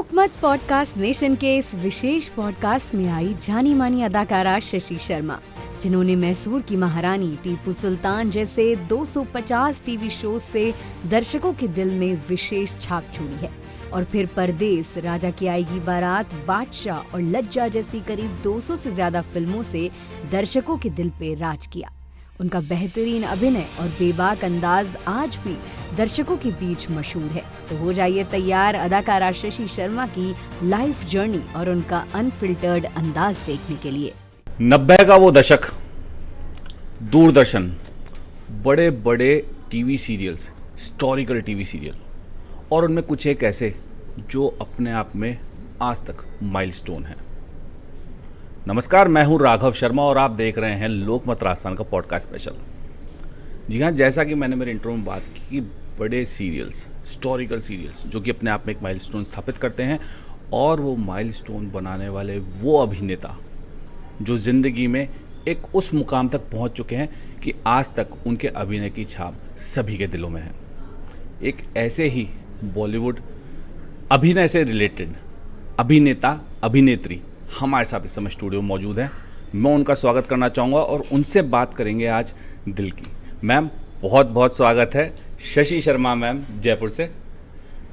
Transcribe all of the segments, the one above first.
लोकमत podcast nation के इस विशेष podcast में आई जानी मानी अदाकारा शशि शर्मा, जिन्होंने मैसूर की महारानी, टीपू सुल्तान जैसे 250 टीवी शो से दर्शकों के दिल में विशेष छाप छोड़ी है। और फिर परदेस, राजा की आएगी बारात, बादशाह और लज्जा जैसी करीब 200 से ज्यादा फिल्मों से दर्शकों के दिल पे राज किया। उनका बेहतरीन अभिनय और बेबाक अंदाज आज भी दर्शकों के बीच मशहूर है। तो हो जाइए तैयार अदाकारा शशि शर्मा की लाइफ जर्नी और उनका अनफिल्टर्ड अंदाज देखने के लिए। 90 का वो दशक, दूरदर्शन, बड़े बड़े TV serials, historical TV serial, और उनमें कुछ एक ऐसे जो अपने आप में आज तक माइलस्टोन है। नमस्कार, मैं हूं राघव शर्मा और आप देख रहे हैं लोकमत राजस्थान का पॉडकास्ट स्पेशल। जी हाँ, जैसा कि मैंने मेरे इंट्रो में बात की कि बड़े सीरियल्स, हिस्टोरिकल सीरियल्स जो कि अपने आप में एक माइलस्टोन स्थापित करते हैं, और वो माइलस्टोन बनाने वाले वो अभिनेता जो ज़िंदगी में एक उस मुकाम तक पहुंच चुके हैं कि आज तक उनके अभिनय की छाप सभी के दिलों में है। एक ऐसे ही बॉलीवुड अभिनय से रिलेटेड अभिनेता, अभिनेत्री हमारे साथ इस समय स्टूडियो में मौजूद है। मैं उनका स्वागत करना चाहूँगा और उनसे बात करेंगे आज दिल की। मैम, बहुत बहुत स्वागत है। शशि शर्मा मैम, जयपुर से।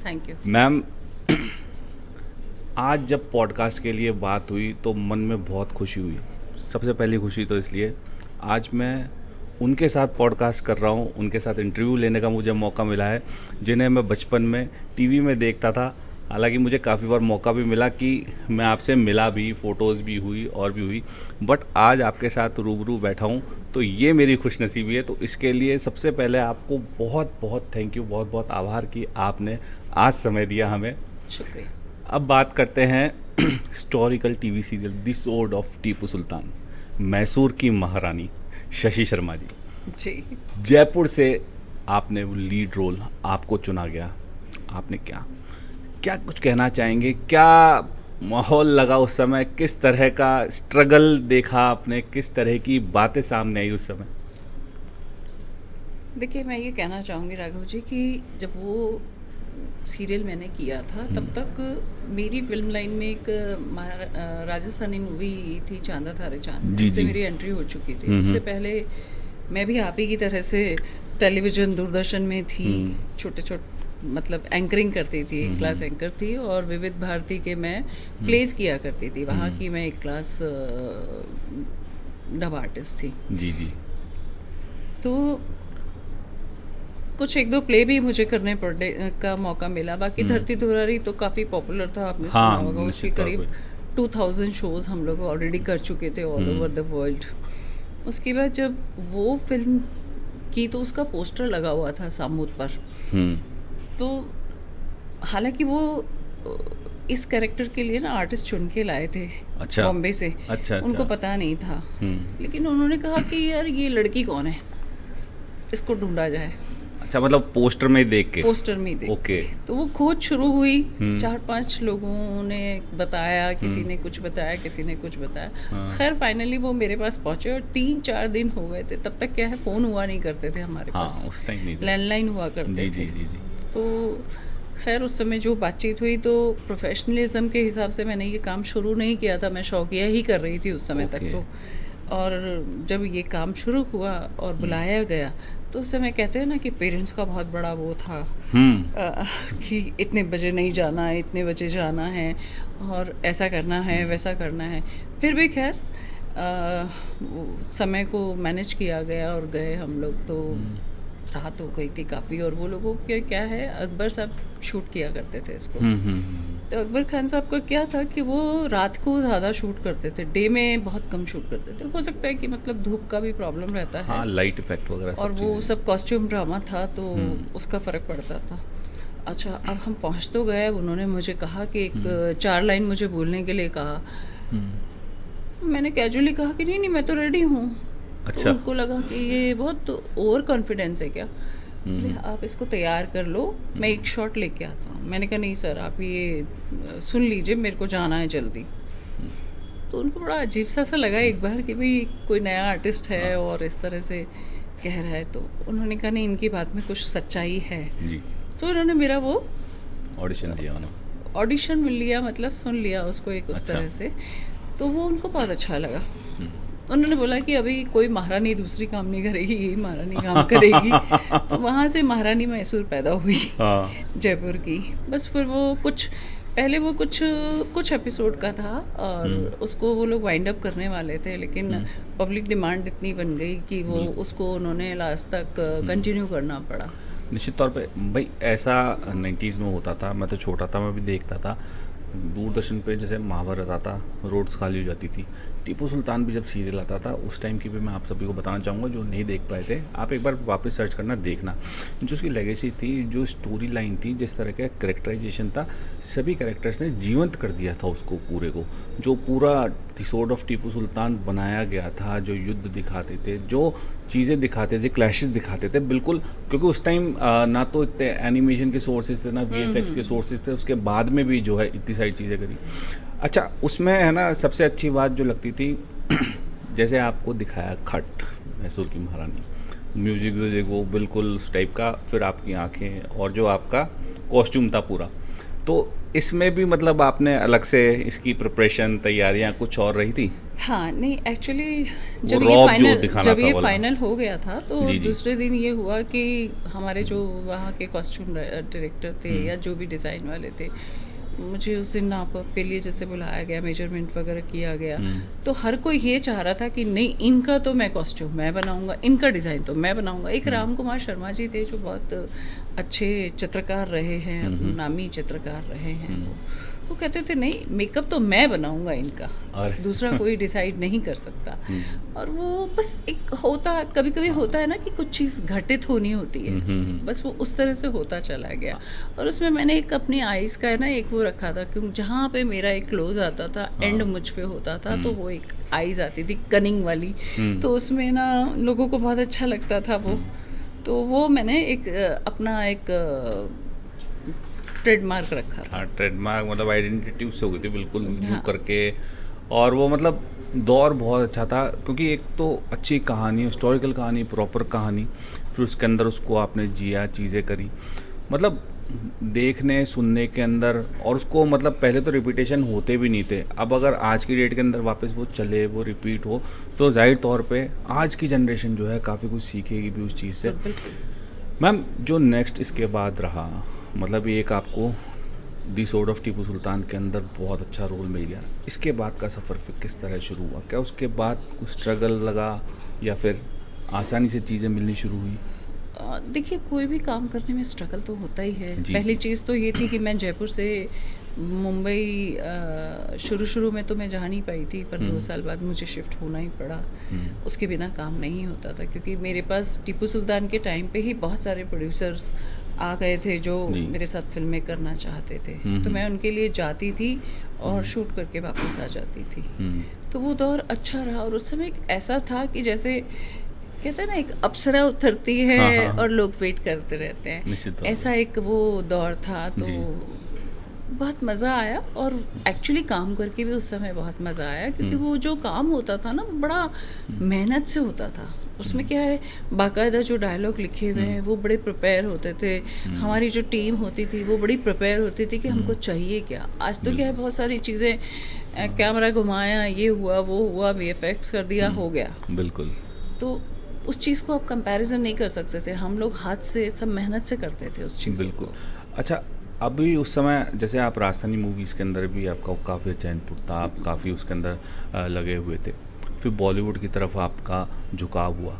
थैंक यू मैम, आज जब पॉडकास्ट के लिए बात हुई तो मन में बहुत खुशी हुई। सबसे पहली खुशी तो इसलिए आज मैं उनके साथ पॉडकास्ट कर रहा हूँ, उनके साथ इंटरव्यू लेने का मुझे मौका मिला है, जिन्हें मैं बचपन में टीवी में देखता था। हालांकि मुझे काफ़ी बार मौका भी मिला कि मैं आपसे मिला भी, फ़ोटोज़ भी हुई और भी हुई, बट आज आपके साथ रूबरू बैठा हूँ तो ये मेरी खुशनसीबी है। तो इसके लिए सबसे पहले आपको बहुत बहुत थैंक यू, बहुत बहुत आभार कि आपने आज समय दिया हमें। शुक्रिया। अब बात करते हैं historical TV serial the sword of Tipu Sultan, Mysore की महारानी शशि शर्मा जी। जयपुर से आपने वो लीड रोल आपको चुना गया। आपने क्या कुछ कहना चाहेंगे? क्या माहौल लगा उस समय? किस तरह का स्ट्रगल देखा आपने? किस तरह की बातें सामने आई उस समय? देखिए, मैं ये कहना चाहूँगी राघव जी कि जब वो सीरियल मैंने किया था तब तक मेरी फिल्म लाइन में एक राजस्थानी मूवी थी, चांदा थारे चांद, जिससे मेरी एंट्री हो चुकी थी। उससे पहले मैं भी आप ही की तरह से टेलीविज़न, दूरदर्शन में थी, छोटे छोटे मतलब एंकरिंग करती थी, क्लास एंकर थी, और विविध भारती के मैं प्लेस किया करती थी। वहाँ की मैं एक क्लास डब आर्टिस्ट थी। जी। तो कुछ एक दो प्ले भी मुझे करने पड़ने का मौका मिला। बाकी धरती दुरारी तो काफ़ी पॉपुलर था, आपने सुना होगा। उसके करीब 2000 शोज़ हम लोग ऑलरेडी कर चुके थे ऑल ओवर द वर्ल्ड। उसके बाद जब वो फिल्म की तो उसका पोस्टर लगा हुआ था सामूद पर। तो हालांकि वो इस कैरेक्टर के लिए ना आर्टिस्ट चुन के लाए थे, अच्छा, बॉम्बे से। अच्छा। उनको पता नहीं था, लेकिन उन्होंने कहा कि यार ये लड़की कौन है, इसको ढूंढा जाए। अच्छा, मतलब पोस्टर में देख के? पोस्टर में देख ओके। तो वो खोज शुरू हुई। 4-5 लोगों ने बताया, किसी ने कुछ बताया, किसी ने कुछ बताया। खैर फाइनली वो मेरे पास पहुंचे और 3-4 दिन हो गए थे। तब तक क्या है, फ़ोन हुआ नहीं करते थे हमारे पास, उस टाइम नहीं, लैंडलाइन हुआ करते थे। तो खैर उस समय जो बातचीत हुई तो प्रोफेशनलिज्म के हिसाब से मैंने ये काम शुरू नहीं किया था, मैं शौकिया ही कर रही थी उस समय तक तो। और जब ये काम शुरू हुआ और बुलाया गया तो उस समय कहते हैं ना कि पेरेंट्स का बहुत बड़ा वो था कि इतने बजे नहीं जाना है, इतने बजे जाना है, और ऐसा करना है, वैसा करना है। फिर भी खैर समय को मैनेज किया गया और गए हम लोग। तो रात हो गई थी काफ़ी, और वो लोगों के क्या है, अकबर साहब शूट किया करते थे इसको। तो अकबर खान साहब का क्या था कि वो रात को ज़्यादा शूट करते थे, डे में बहुत कम शूट करते थे। हो सकता है कि मतलब धूप का भी प्रॉब्लम रहता है, हाँ, लाइट इफेक्ट वगैरह, और वो सब कॉस्ट्यूम ड्रामा था तो उसका फ़र्क पड़ता था। अच्छा, अब हम पहुँच तो गए। उन्होंने मुझे कहा कि एक 4 लाइन मुझे बोलने के लिए कहा। मैंने कैजुअली कहा कि नहीं मैं तो रेडी हूँ। अच्छा। तो उनको लगा कि ये बहुत ओवर कॉन्फिडेंस है क्या, आप इसको तैयार कर लो, मैं एक शॉट लेके आता हूँ। मैंने कहा नहीं सर, आप ये सुन लीजिए, मेरे को जाना है जल्दी। तो उनको बड़ा अजीब सा लगा एक बार कि भाई कोई नया आर्टिस्ट है और इस तरह से कह रहा है। तो उन्होंने कहा नहीं, इनकी बात में कुछ सच्चाई है जी। तो उन्होंने मेरा वो ऑडिशन दिया ऑडिशन मिल लिया, मतलब सुन लिया उसको एक उस अच्छा। तरह से, तो वो उनको बहुत अच्छा लगा। उन्होंने बोला कि अभी कोई महारानी दूसरी काम नहीं करेगी, यही महारानी काम करेगी। तो वहाँ से महारानी मैसूर पैदा हुई हाँ। जयपुर की। बस फिर वो पहले वो कुछ एपिसोड का था और उसको वो लोग वाइंड अप करने वाले थे, लेकिन पब्लिक डिमांड इतनी बन गई कि वो उसको उन्होंने लास्ट तक कंटिन्यू करना पड़ा। निश्चित तौर पे भाई ऐसा 90s में होता था, मैं तो छोटा था, मैं भी देखता था दूरदर्शन पे, जैसे महाभारत आता, रोड्स खाली हो जाती थी। टीपू सुल्तान भी जब सीरियल आता था उस टाइम की भी मैं आप सभी को बताना चाहूँगा, जो नहीं देख पाए थे आप एक बार वापस सर्च करना, देखना। जो उसकी लेगेसी थी, जो स्टोरी लाइन थी, जिस तरह का कैरेक्टराइजेशन था, सभी कैरेक्टर्स ने जीवंत कर दिया था उसको पूरे को। जो पूरा द स्वॉर्ड ऑफ टीपू सुल्तान बनाया गया था, जो युद्ध दिखाते थे, जो चीज़ें दिखाते थे, क्लैशेस दिखाते थे, बिल्कुल। क्योंकि उस टाइम ना तो इतने एनिमेशन के सोर्सेज थे, ना VFX के सोर्सेज थे, उसके बाद में भी जो है इतनी सारी चीज़ें करी। अच्छा, उसमें है ना सबसे अच्छी बात जो लगती थी जैसे आपको दिखाया खट, मैसूर की महारानी, म्यूजिक वो बिल्कुल उस टाइप का, फिर आपकी आंखें और जो आपका कॉस्ट्यूम था पूरा, तो इसमें भी मतलब आपने अलग से इसकी प्रिपरेशन, तैयारियां कुछ और रही थी? हाँ, नहीं एक्चुअली वो जब रॉब जो ये दिखाना जब था ये वाला। फाइनल हो गया था तो जी, जी। दूसरे दिन ये हुआ कि हमारे जो वहाँ के कॉस्ट्यूम डायरेक्टर थे या जो भी डिज़ाइन वाले थे, मुझे उस दिन नाप के लिए जैसे बुलाया गया, मेजरमेंट वगैरह किया गया। तो हर कोई ये चाह रहा था कि नहीं, इनका तो मैं कॉस्ट्यूम मैं बनाऊंगा, इनका डिज़ाइन तो मैं बनाऊंगा। एक राम कुमार शर्मा जी थे जो बहुत अच्छे चित्रकार रहे हैं, नामी चित्रकार रहे हैं। वो कहते थे नहीं, मेकअप तो मैं बनाऊंगा इनका, अरे। दूसरा कोई डिसाइड नहीं कर सकता। और वो बस एक होता, कभी कभी होता है ना कि कुछ चीज़ घटित होनी होती है, बस वो उस तरह से होता चला गया। और उसमें मैंने एक अपनी आइज़ का है ना एक वो रखा था, क्योंकि जहाँ पे मेरा एक क्लोज आता था, एंड मुझ पे होता था, तो वो एक आइज़ आती थी कनिंग वाली, तो उसमें ना लोगों को बहुत अच्छा लगता था वो। तो वो मैंने एक अपना एक ट्रेडमार्क रखा था। हाँ, ट्रेडमार्क मतलब आइडेंटिटी उससे हो गई थी बिल्कुल, यूँ हाँ। करके। और वो मतलब दौर बहुत अच्छा था, क्योंकि एक तो अच्छी कहानी, हिस्टोरिकल कहानी, प्रॉपर कहानी, फिर उसके अंदर उसको आपने जिया, चीज़ें करी, मतलब देखने सुनने के अंदर। और उसको मतलब पहले तो रिपीटेशन होते भी नहीं थे, अब अगर आज की डेट के अंदर वापस वो चले, वो रिपीट हो, तो जाहिर तौर पे आज की जनरेशन जो है काफ़ी कुछ सीखेगी भी उस चीज़ से। मैम, जो नेक्स्ट इसके बाद रहा, मतलब ये एक आपको दी स्वॉर्ड ऑफ टीपू सुल्तान के अंदर बहुत अच्छा रोल मिल गया, इसके बाद का सफ़र फिर किस तरह शुरू हुआ? क्या उसके बाद कुछ स्ट्रगल लगा या फिर आसानी से चीज़ें मिलनी शुरू हुई? देखिए, कोई भी काम करने में स्ट्रगल तो होता ही है। जी। पहली चीज़ तो ये थी कि मैं जयपुर से मुंबई शुरू में तो मैं जा नहीं पाई थी, पर 2 साल बाद मुझे शिफ्ट होना ही पड़ा। उसके बिना काम नहीं होता था, क्योंकि मेरे पास टीपू सुल्तान के टाइम पे ही बहुत सारे प्रोड्यूसर्स आ गए थे जो जी। मेरे साथ फिल्में करना चाहते थे। तो मैं उनके लिए जाती थी और शूट करके वापस आ जाती थी। तो वो दौर अच्छा रहा। और उस समय एक ऐसा था कि जैसे कहते हैं ना, एक अप्सरा उतरती है हाँ। और लोग वेट करते रहते हैं, निश्चित तौर ऐसा एक वो दौर था। तो जी। बहुत मज़ा आया, और एक्चुअली काम करके भी उस समय बहुत मज़ा आया, क्योंकि वो जो काम होता था ना, वो बड़ा मेहनत से होता था। उसमें क्या है, बाकायदा जो डायलॉग लिखे हुए हैं वो बड़े प्रिपेयर होते थे। हमारी जो टीम होती थी वो बड़ी प्रिपेयर होती थी कि हमको चाहिए क्या। आज तो क्या है, बहुत सारी चीज़ें, कैमरा घुमाया, ये हुआ, वो हुआ, VFX कर दिया, हो गया। बिल्कुल। तो उस चीज़ को आप कंपैरिजन नहीं कर सकते थे। हम लोग हाथ से सब मेहनत से करते थे उस चीज़ बिल्कुल। को। अच्छा, अभी उस समय जैसे आप राजस्थानी मूवीज़ के अंदर भी आपका काफ़ी अच्छा इनपुट था, आप काफ़ी उसके अंदर लगे हुए थे, फिर बॉलीवुड की तरफ आपका झुकाव हुआ।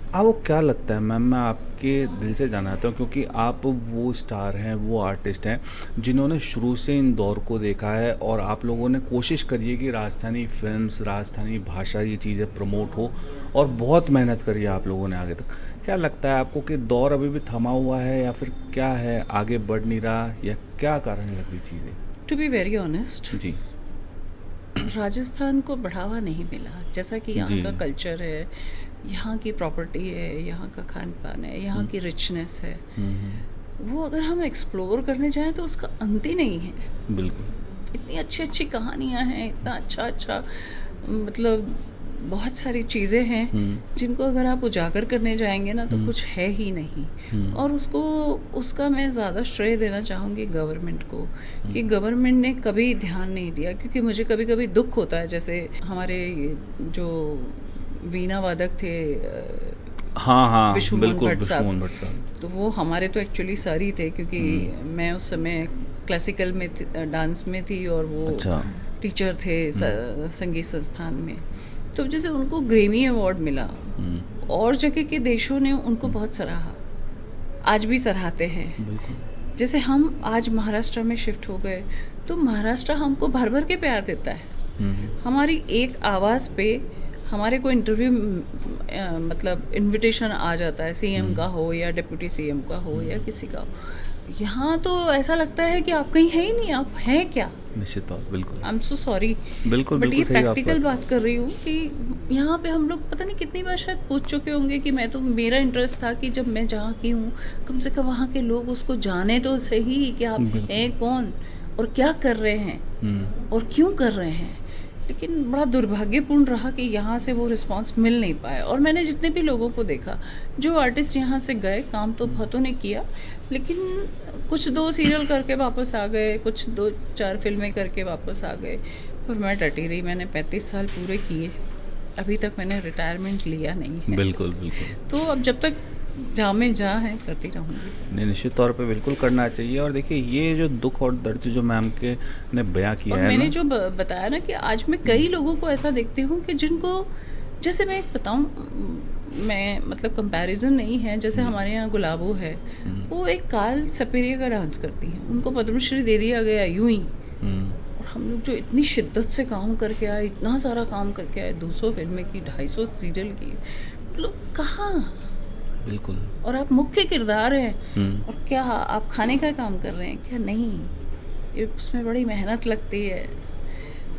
आपको क्या लगता है मैम, मैं आपके दिल से जानना चाहता हूँ, क्योंकि आप वो स्टार हैं, वो आर्टिस्ट हैं जिन्होंने शुरू से इन दौर को देखा है, और आप लोगों ने कोशिश करी है कि राजस्थानी फिल्म्स, राजस्थानी भाषा, ये चीज़ें प्रमोट हो, और बहुत मेहनत करी है आप लोगों ने आगे तक। क्या लगता है आपको कि दौर अभी भी थमा हुआ है, या फिर क्या है, आगे बढ़ नहीं रहा, या क्या कारण लग रही चीज़ें? टू बी वेरी ऑनेस्ट, जी। राजस्थान को बढ़ावा नहीं मिला। जैसा कि यहाँ जी। का कल्चर है, यहाँ की प्रॉपर्टी है, यहाँ का खान पान है, यहाँ की रिचनेस है, वो अगर हम एक्सप्लोर करने जाएं तो उसका अंत ही नहीं है। बिल्कुल। इतनी अच्छी अच्छी कहानियाँ हैं, इतना अच्छा अच्छा, मतलब बहुत सारी चीज़ें हैं जिनको अगर आप उजागर करने जाएंगे ना तो कुछ है ही नहीं। और उसका मैं ज़्यादा श्रेय देना चाहूँगी गवर्नमेंट को, कि गवर्नमेंट ने कभी ध्यान नहीं दिया। क्योंकि मुझे कभी कभी दुख होता है, जैसे हमारे जो वीणा वादक थे हाँ विश्वमोहन बिल्कुल, भट्ट साहब, विश्वमोहन भट्ट साहब। तो वो हमारे तो एक्चुअली सर ही थे, क्योंकि मैं उस समय क्लासिकल में डांस में थी और वो अच्छा। टीचर थे संगीत संस्थान में। तो जैसे उनको ग्रेमी अवार्ड मिला और जगह के देशों ने उनको बहुत सराहा, आज भी सराहते हैं। बिल्कुल। जैसे हम आज महाराष्ट्र में शिफ्ट हो गए तो महाराष्ट्र हमको भर भर के प्यार देता है। हमारी एक आवाज़ पे हमारे को इंटरव्यू मतलब इनविटेशन आ जाता है, सीएम का हो या डिप्टी सीएम का हो या किसी का हो। यहाँ तो ऐसा लगता है कि आप कहीं है ही नहीं, आप हैं क्या? निश्चित तौर, बिल्कुल। आई एम सो सॉरी, बिल्कुल बट ये बिल्कुल सही प्रैक्टिकल बात कर रही हूँ कि यहाँ पे हम लोग पता नहीं कितनी बार शायद पूछ चुके होंगे कि मैं तो, मेरा इंटरेस्ट था कि जब मैं जहाँ की हूँ कम से कम वहाँ के लोग उसको जाने तो सही कि आप हैं कौन और क्या कर रहे हैं और क्यों कर रहे हैं। लेकिन बड़ा दुर्भाग्यपूर्ण रहा कि यहाँ से वो रिस्पांस मिल नहीं पाया। और मैंने जितने भी लोगों को देखा, जो आर्टिस्ट यहाँ से गए, काम तो बहुतों ने किया, लेकिन कुछ 2 सीरियल करके वापस आ गए, कुछ 2-4 फिल्में करके वापस आ गए। पर मैं डटी रही, मैंने 35 साल पूरे किए, अभी तक मैंने रिटायरमेंट लिया नहीं है। बिल्कुल बिल्कुल। तो अब जब तक जहाँ में जहाँ है करती रहूँगी। नहीं, निश्चित तौर पे बिल्कुल करना चाहिए। और देखिए ये जो दुख और दर्द जो मैम के ने बयां किया और है मैंने ना, जो बताया ना कि आज मैं कई लोगों को ऐसा देखती हूँ कि जिनको, जैसे मैं एक बताऊँ, मैं मतलब कंपैरिजन नहीं है, जैसे हमारे यहाँ गुलाबो है, वो एक काल सपेरिया का डांस करती हैं, उनको पद्मश्री दे दिया गया यूं ही। और हम लोग जो इतनी शिद्दत से काम करके आए, इतना सारा काम करके आए, 200 फिल्में की, 250 सीरियल की, मतलब कहाँ? बिल्कुल। और आप मुख्य किरदार हैं और क्या आप खाने का काम कर रहे हैं क्या? नहीं, ये उसमें बड़ी मेहनत लगती है।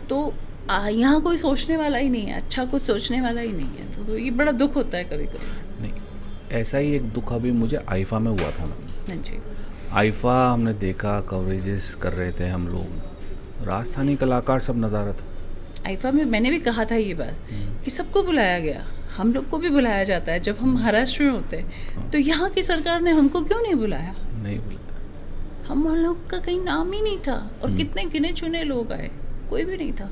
तो यहाँ कोई सोचने वाला ही नहीं है, अच्छा कुछ सोचने वाला ही नहीं है। तो ये बड़ा दुख होता है कभी कभी। नहीं, ऐसा ही एक दुख अभी मुझे आईफा में हुआ था मैम। हाँ जी। आईफा हमने देखा, कवरेजेस कर रहे थे हम लोग, राजस्थानी कलाकार सब नज़ारत। आईफा में मैंने भी कहा था ये बात कि सबको बुलाया गया, हम लोग को भी बुलाया जाता है जब हम महाराष्ट्र में होते हैं। तो यहाँ की सरकार ने हमको क्यों नहीं बुलाया? नहीं बुलाया। हम लोग का कहीं नाम ही नहीं था और कितने गिने चुने लोग आए, कोई भी नहीं था।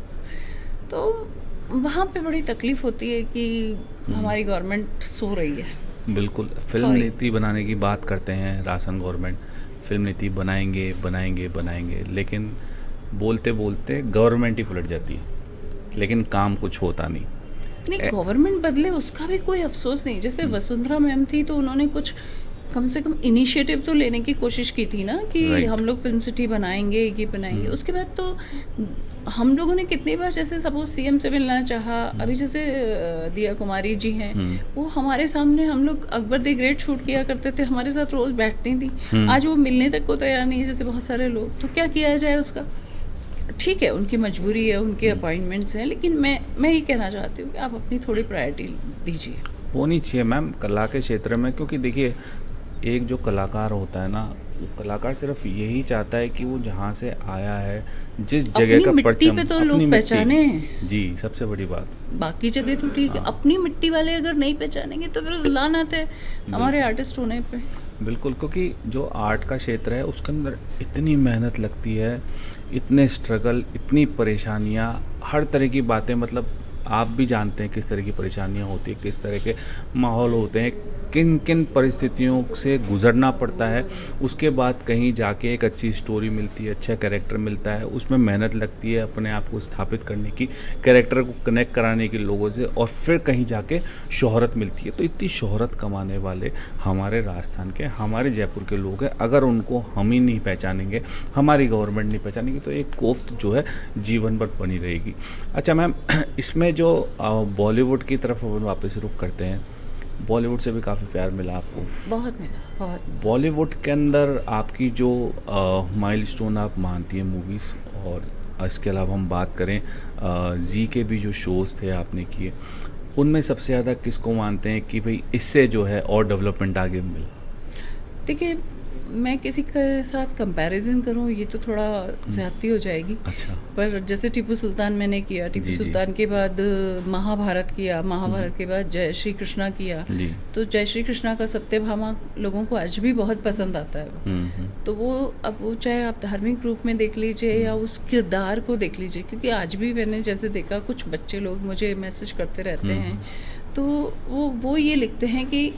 तो वहाँ पे बड़ी तकलीफ होती है कि हमारी गवर्नमेंट सो रही है। बिल्कुल। फिल्म नीति बनाने की बात करते हैं राजस्थान गवर्नमेंट, फिल्म नीति बनाएंगे बनाएंगे बनाएंगे, लेकिन बोलते बोलते गवर्नमेंट ही पलट जाती है, लेकिन काम कुछ होता नहीं। नहीं, गवर्नमेंट बदले उसका भी कोई अफसोस नहीं। जैसे वसुंधरा मैम थी तो उन्होंने कुछ कम से कम इनिशिएटिव तो लेने की कोशिश की थी ना कि हम लोग फिल्म सिटी बनाएंगे, ये बनाएंगे। उसके बाद तो हम लोगों ने कितनी बार, जैसे सपोज सीएम से मिलना चाहा, अभी जैसे दिया कुमारी जी हैं, वो हमारे सामने, हम लोग अकबर द ग्रेट शूट किया करते थे, हमारे साथ रोज बैठती थी। आज वो मिलने तक को तैयार नहीं है, जैसे बहुत सारे लोग। तो क्या किया जाए उसका? ठीक है, उनकी मजबूरी है, उनके अपॉइंटमेंट्स हैं, लेकिन मैं ये कहना चाहती हूँ कि आप अपनी थोड़ी प्रायोरिटी दीजिए। होनी चाहिए मैम कला के क्षेत्र में, क्योंकि देखिए एक जो कलाकार होता है ना, वो कलाकार सिर्फ यही चाहता है कि वो जहाँ से आया है, जिस जगह का परचम, पे तो लोग पहचाने हैं। जी, सबसे बड़ी बात। बाकी जगह तो ठीक है, अपनी मिट्टी वाले अगर नहीं पहचानेंगे तो फिर लानत है हमारे आर्टिस्ट होने पे। बिल्कुल, क्योंकि जो आर्ट का क्षेत्र है उसके अंदर इतनी मेहनत लगती है, इतने स्ट्रगल, इतनी परेशानियाँ, हर तरह की बातें, मतलब आप भी जानते हैं किस तरह की परेशानियाँ होती हैं, किस तरह के माहौल होते हैं, किन किन परिस्थितियों से गुजरना पड़ता है। उसके बाद कहीं जाके एक अच्छी स्टोरी मिलती है, अच्छा कैरेक्टर मिलता है, उसमें मेहनत लगती है अपने आप को स्थापित करने की, कैरेक्टर को कनेक्ट कराने की लोगों से, और फिर कहीं जाके शोहरत मिलती है। तो इतनी शोहरत कमाने वाले हमारे राजस्थान के, हमारे जयपुर के लोग हैं, अगर उनको हम ही नहीं पहचानेंगे, हमारी गवर्नमेंट नहीं पहचानेगी, तो एक कोफ्त जो है जीवन भर बनी रहेगी। अच्छा मैम, इसमें जो बॉलीवुड की तरफ वापस रुख करते हैं, बॉलीवुड से भी काफ़ी प्यार मिला आपको? बहुत मिला, बहुत। बॉलीवुड के अंदर आपकी जो माइलस्टोन आप मानती हैं मूवीज़, और इसके अलावा हम बात करें जी के भी जो शोज़ थे आपने किए, उनमें सबसे ज़्यादा किसको मानते हैं कि भाई इससे जो है और डेवलपमेंट आगे मिला? देखिए, मैं किसी के साथ कंपैरिजन करूं ये तो थोड़ा ज़्यादती हो जाएगी। अच्छा। पर जैसे टीपू सुल्तान मैंने किया, टीपू जी, जी। सुल्तान के बाद महाभारत किया, महाभारत के बाद जय श्री कृष्णा किया। जी। तो जय श्री कृष्णा का सत्यभामा लोगों को आज भी बहुत पसंद आता है। तो वो अब वो चाहे आप धार्मिक रूप में देख लीजिए या उस किरदार को देख लीजिए, क्योंकि आज भी मैंने जैसे देखा कुछ बच्चे लोग मुझे मैसेज करते रहते हैं, तो वो ये लिखते हैं कि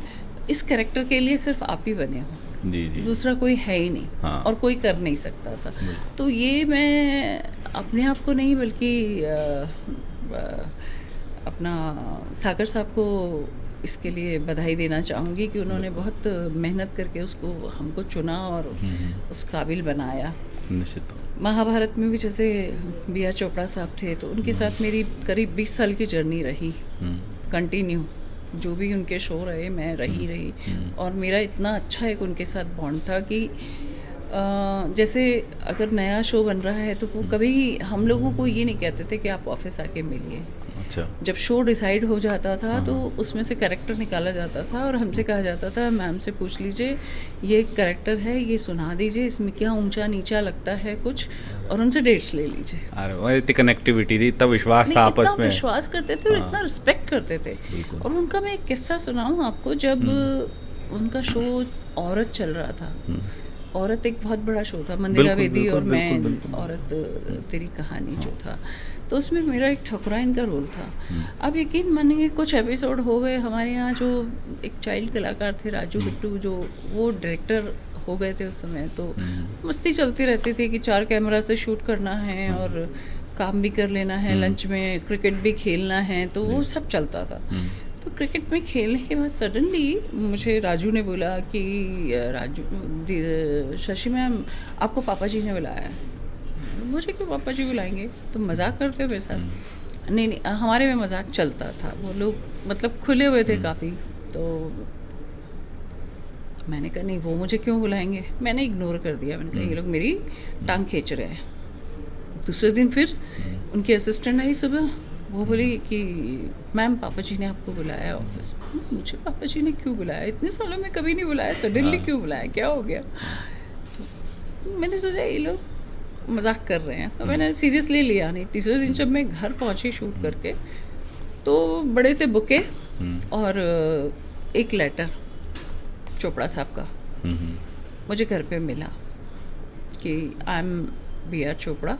इस कैरेक्टर के लिए सिर्फ आप ही बने हो, जी जी। दूसरा कोई है ही नहीं। हाँ। और कोई कर नहीं सकता था। तो ये मैं अपने आप को नहीं बल्कि अपना सागर साहब को इसके लिए बधाई देना चाहूँगी कि उन्होंने बहुत मेहनत करके उसको हमको चुना और उस काबिल बनाया। निश्चित। महाभारत में भी जैसे बी आर चोपड़ा साहब थे, तो उनके साथ मेरी करीब 20 साल की जर्नी रही कंटिन्यू। जो भी उनके शो रहे मैं रही और मेरा इतना अच्छा एक उनके साथ बॉन्ड था कि जैसे अगर नया शो बन रहा है तो वो कभी हम लोगों को ये नहीं कहते थे कि आप ऑफिस आके मिलिए। अच्छा। जब शो डिसाइड हो जाता था तो उसमें से कैरेक्टर निकाला जाता था और हमसे कहा जाता था मैम से पूछ लीजिए ये कैरेक्टर है, ये सुना दीजिए, इसमें क्या ऊंचा नीचा लगता है कुछ, और उनसे डेट्स ले लीजिए। अरे वो इतनी कनेक्टिविटी थी, इतना विश्वास था आपस में। विश्वास करते थे और इतना रिस्पेक्ट करते थे। और उनका मैं एक किस्सा सुनाऊं आपको। जब उनका शो औरत चल रहा था, औरत एक बहुत बड़ा शो था, मंदिरा वेदी और मैं औरत तेरी कहानी जो था, तो उसमें मेरा एक ठकुराइन का रोल था। अब यकीन मानेंगे कुछ एपिसोड हो गए, हमारे यहाँ जो एक चाइल्ड कलाकार थे राजू बिट्टू, जो वो डायरेक्टर हो गए थे उस समय, तो मस्ती चलती रहती थी कि 4 कैमरा से शूट करना है और काम भी कर लेना है, लंच में क्रिकेट भी खेलना है, तो वो सब चलता था। तो क्रिकेट में खेलने के बाद सडनली मुझे राजू ने बोला कि शशि मैम आपको पापा जी ने बुलाया है। मुझे क्यों पापा जी बुलाएंगे, तुम मजाक करते हो मेरे साथ? नहीं, हमारे में मजाक चलता था, वो लोग मतलब खुले हुए थे काफ़ी। तो मैंने कहा नहीं, वो मुझे क्यों बुलाएंगे, मैंने इग्नोर कर दिया। मैंने कहा ये लोग मेरी टांग खींच रहे हैं। दूसरे दिन फिर उनकी असिस्टेंट आई सुबह, वो बोली कि मैम पापा जी ने आपको बुलाया ऑफिस में। मुझे पापा जी ने क्यों बुलाया, इतने सालों में कभी नहीं बुलाया, सडनली क्यों बुलाया, क्या हो गया? तो मैंने सोचा ये लोग मजाक कर रहे हैं, तो मैंने सीरियसली लिया नहीं। तीसरे दिन जब मैं घर पहुंची शूट करके, तो बड़े से बुके और एक लेटर चोपड़ा साहब का मुझे घर पे मिला कि I am B R Chopra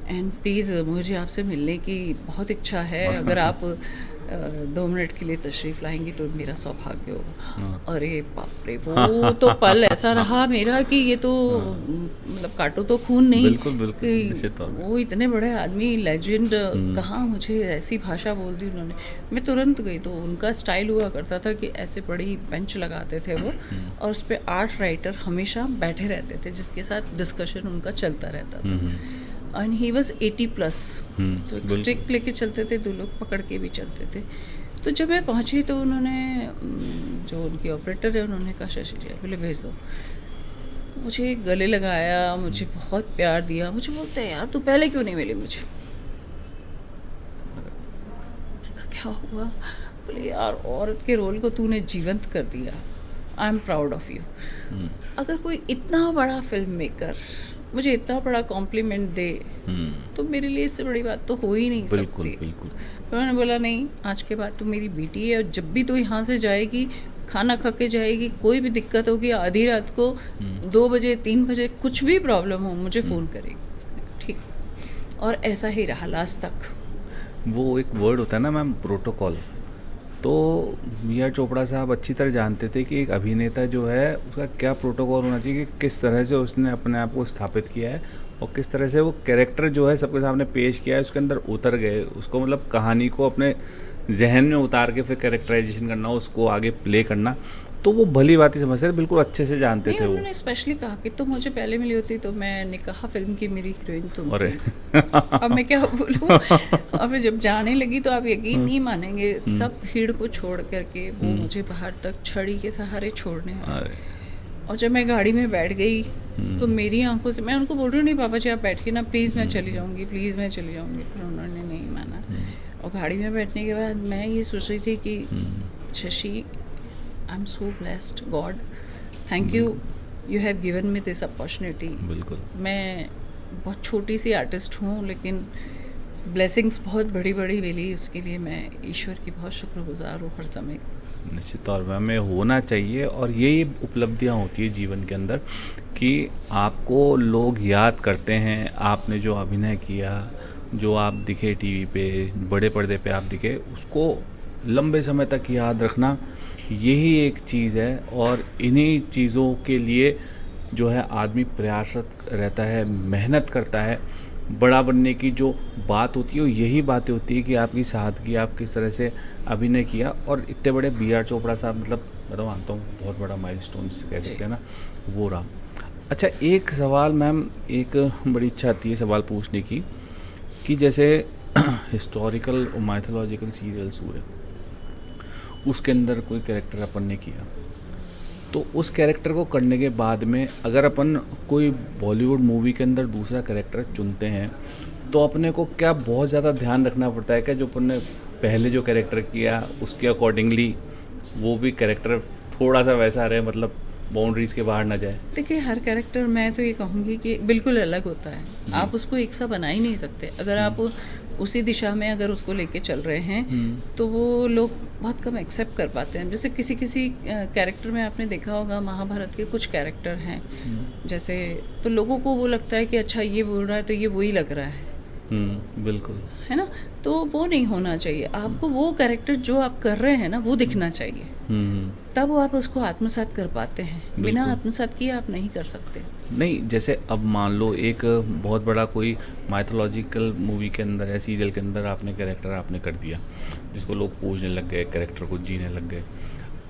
and please मुझे आपसे मिलने की बहुत इच्छा है, अगर आप 2 मिनट के लिए तशरीफ़ लाएंगी तो मेरा सौभाग्य होगा। अरे बाप रे, वो तो पल ऐसा रहा मेरा कि ये तो मतलब काटो तो खून नहीं। बिल्कुल कि वो इतने बड़े आदमी लेजेंड कहाँ मुझे ऐसी भाषा बोल दी उन्होंने। मैं तुरंत गई। तो उनका स्टाइल हुआ करता था कि ऐसे बड़ी बेंच लगाते थे वो, और उस पर 8 राइटर हमेशा बैठे रहते थे जिसके साथ डिस्कशन उनका चलता रहता था। एंड ही वॉज 80+, तो एक स्टिक लेके चलते थे, 2 लोग पकड़ के भी चलते थे। तो जब मैं पहुंची तो उन्होंने, जो उनके ऑपरेटर है, उन्होंने कहा शशि जी बोले भेज दो। मुझे गले लगाया, मुझे बहुत प्यार दिया। मुझे बोलते हैं यार तू पहले क्यों नहीं मिली मुझे? क्या हुआ? बोले यार औरत के रोल को तूने जीवंत कर दिया, I am proud of you. अगर कोई इतना बड़ा फिल्म मेकर मुझे इतना बड़ा कॉम्प्लीमेंट दे तो मेरे लिए इससे बड़ी बात तो हो ही नहीं सकती। बिल्कुल। फिर उन्होंने बोला नहीं, आज के बाद तू मेरी बेटी है, और जब भी तू यहाँ से जाएगी, खाना खा के जाएगी, कोई भी दिक्कत होगी, आधी रात को 2 बजे 3 बजे कुछ भी प्रॉब्लम हो मुझे फ़ोन करेगी। ठीक। और ऐसा ही रहा लास्ट तक। वो एक वर्ड होता है ना मैम, प्रोटोकॉल। तो बी आर चोपड़ा साहब अच्छी तरह जानते थे कि एक अभिनेता जो है उसका क्या प्रोटोकॉल होना चाहिए, कि किस तरह से उसने अपने आप को स्थापित किया है और किस तरह से वो कैरेक्टर जो है सबके सामने पेश किया है, उसके अंदर उतर गए, उसको मतलब कहानी को अपने जहन में उतार के फिर कैरेक्टराइजेशन करना, उसको आगे प्ले करना, तो वो भली बात ही समझते थे, बिल्कुल अच्छे से जानते थे वो। उन्होंने स्पेशली कहा कि तुम मुझे पहले मिली होती तो मैंने कहा फिल्म की मेरी हीरोइन तुम अरे थी। अब मैं क्या बोलूँ। और फिर जब जाने लगी तो आप यकीन नहीं मानेंगे, सब भीड़ को छोड़ करके वो मुझे बाहर तक छड़ी के सहारे छोड़ने आए। और जब मैं गाड़ी में बैठ गई तो मेरी आंखों से, मैं उनको बोल रही हूँ नहीं पापा जी आप बैठिए ना, प्लीज़ मैं चली जाऊँगी, प्लीज़ मैं चली जाऊँगी। फिर उन्होंने नहीं माना। और गाड़ी में बैठने के बाद मैं ये सोच रही थी कि Shashi I am so blessed, God thank you you have given me this opportunity. बिल्कुल। मैं बहुत छोटी सी आर्टिस्ट हूँ, लेकिन ब्लेसिंग्स बहुत बड़ी बड़ी मिली, उसके लिए मैं ईश्वर की बहुत शुक्रगुजार हूँ हर समय। निश्चित तौर पर हमें होना चाहिए, और यही उपलब्धियाँ होती है जीवन के अंदर कि आपको लोग याद करते हैं, आपने जो अभिनय किया, जो आप दिखे टीवी पे, बड़े पर्दे पे आप दिखे, उसको लंबे समय तक याद रखना, यही एक चीज़ है। और इन्हीं चीज़ों के लिए जो है आदमी प्रयासरत रहता है, मेहनत करता है। बड़ा बनने की जो बात होती है वो यही बातें होती है कि आपकी सादगी, आप किस तरह से अभिनय किया, और इतने बड़े B.R. चोपड़ा साहब, मतलब मैं तो मानता हूँ बहुत बड़ा माइलस्टोन कह सकते हैं ना, वो रहा। अच्छा, एक सवाल मैम, एक बड़ी इच्छा आती है सवाल पूछने की कि जैसे हिस्टोरिकल और माइथोलॉजिकल सीरियल्स हुए, उसके अंदर कोई कैरेक्टर अपन ने किया, तो उस कैरेक्टर को करने के बाद में अगर अपन कोई बॉलीवुड मूवी के अंदर दूसरा कैरेक्टर चुनते हैं, तो अपने को क्या बहुत ज़्यादा ध्यान रखना पड़ता है क्या, जो अपन ने पहले जो कैरेक्टर किया उसके अकॉर्डिंगली वो भी कैरेक्टर थोड़ा सा वैसा रहे, मतलब बाउंड्रीज़ के बाहर ना जाए? देखिए, हर कैरेक्टर मैं तो ये कहूँगी कि बिल्कुल अलग होता है, आप उसको एक सा बना ही नहीं सकते। अगर आप उसी दिशा में अगर उसको लेके चल रहे हैं तो वो लोग बहुत कम एक्सेप्ट कर पाते हैं। जैसे किसी किसी कैरेक्टर में आपने देखा होगा, महाभारत के कुछ कैरेक्टर हैं जैसे, तो लोगों को वो लगता है कि अच्छा ये बोल रहा है तो ये वही लग रहा है। बिल्कुल, है ना, तो वो नहीं होना चाहिए। आपको वो कैरेक्टर जो आप कर रहे हैं ना वो दिखना चाहिए, तब आप उसको आत्मसात कर पाते हैं। बिना आत्मसात किए आप नहीं कर सकते। नहीं, जैसे अब मान लो एक बहुत बड़ा कोई माइथोलॉजिकल मूवी के अंदर या सीरियल के अंदर आपने कैरेक्टर आपने कर दिया, जिसको लोग पूजने लग गए, कैरेक्टर को जीने लग गए।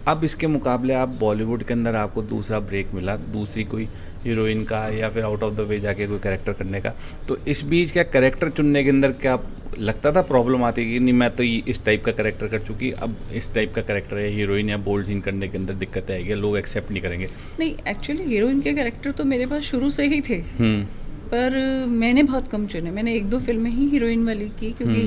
अब इसके मुकाबले आप बॉलीवुड के अंदर आपको दूसरा ब्रेक मिला, दूसरी कोई हीरोइन का या फिर आउट ऑफ द वे जाके कोई कैरेक्टर करने का, तो इस बीच क्या कैरेक्टर चुनने के अंदर क्या लगता था प्रॉब्लम आती कि नहीं, मैं तो इस टाइप का कैरेक्टर कर चुकी, अब इस टाइप का कैरेक्टर है हीरोइन या बोल्ड सीन करने के अंदर दिक्कत आएगी, लोग एक्सेप्ट नहीं करेंगे? नहीं, एक्चुअली हीरोइन के कैरेक्टर तो मेरे पास शुरू से ही थे, पर मैंने बहुत कम चुने। मैंने 1-2 फिल्में ही हीरोइन वाली की, क्योंकि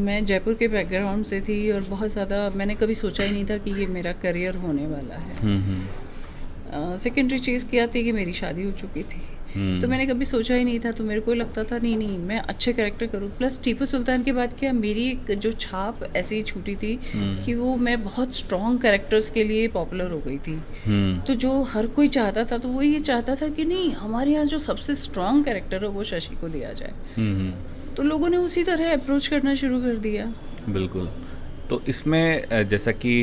मैं जयपुर के बैकग्राउंड से थी और बहुत ज़्यादा मैंने कभी सोचा ही नहीं था कि ये मेरा करियर होने वाला है। सेकेंडरी चीज़ क्या थी कि मेरी शादी हो चुकी थी, तो मैंने कभी सोचा ही नहीं था। तो मेरे को लगता था नहीं मैं अच्छे कैरेक्टर करूँ। प्लस टीपू सुल्तान के बाद क्या मेरी एक जो छाप ऐसी ही छूटी थी कि वो मैं बहुत स्ट्रॉन्ग कैरेक्टर्स के लिए पॉपुलर हो गई थी। तो जो हर कोई चाहता था, तो वो ये चाहता था कि नहीं, हमारे यहाँ जो सबसे स्ट्रॉन्ग कैरेक्टर है वो शशि को दिया जाए। तो लोगों ने उसी तरह अप्रोच करना शुरू कर दिया। बिल्कुल। तो इसमें जैसा कि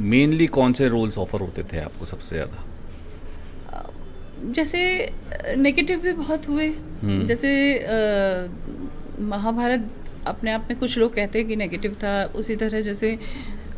मेनली कौन से रोल्स ऑफर होते थे आपको सबसे ज़्यादा? जैसे नेगेटिव भी बहुत हुए। जैसे महाभारत अपने आप में कुछ लोग कहते हैं कि नेगेटिव था, उसी तरह जैसे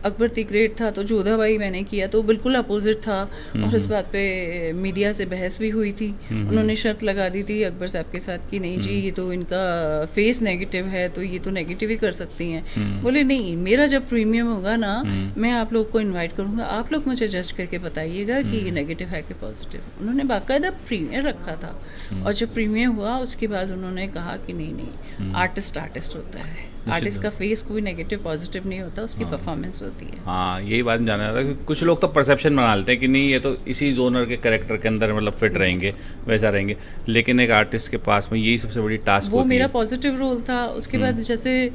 अकबर द ग्रेट था तो जोधाबाई मैंने किया तो बिल्कुल अपोजिट था। और इस बात पे मीडिया से बहस भी हुई थी। उन्होंने शर्त लगा दी थी अकबर साहब के साथ कि नहीं जी, ये तो इनका फेस नेगेटिव है तो ये तो नेगेटिव ही कर सकती हैं। बोले नहीं, मेरा जब प्रीमियम होगा ना, मैं आप लोग को इन्वाइट करूँगा, आप लोग मुझे जज करके बताइएगा कि ये नेगेटिव है कि पॉजिटिव। उन्होंने बाकायदा प्रीमियर रखा था। और जब प्रीमियर हुआ उसके बाद उन्होंने कहा कि नहीं, आर्टिस्ट होता है, आर्टिस्ट का फेस कोई नेगेटिव पॉजिटिव नहीं होता, उसकी परफॉर्मेंस होती है। हाँ, यही बात जाना था कि कुछ लोग तो परसेप्शन बना लेते हैं कि नहीं, ये तो इसी जोनर के कैरेक्टर के अंदर मतलब फिट रहेंगे, वैसा रहेंगे। लेकिन एक आर्टिस्ट के पास में यही सबसे बड़ी टास्क वो होती मेरा है। पॉजिटिव रोल था। उसके बाद जैसे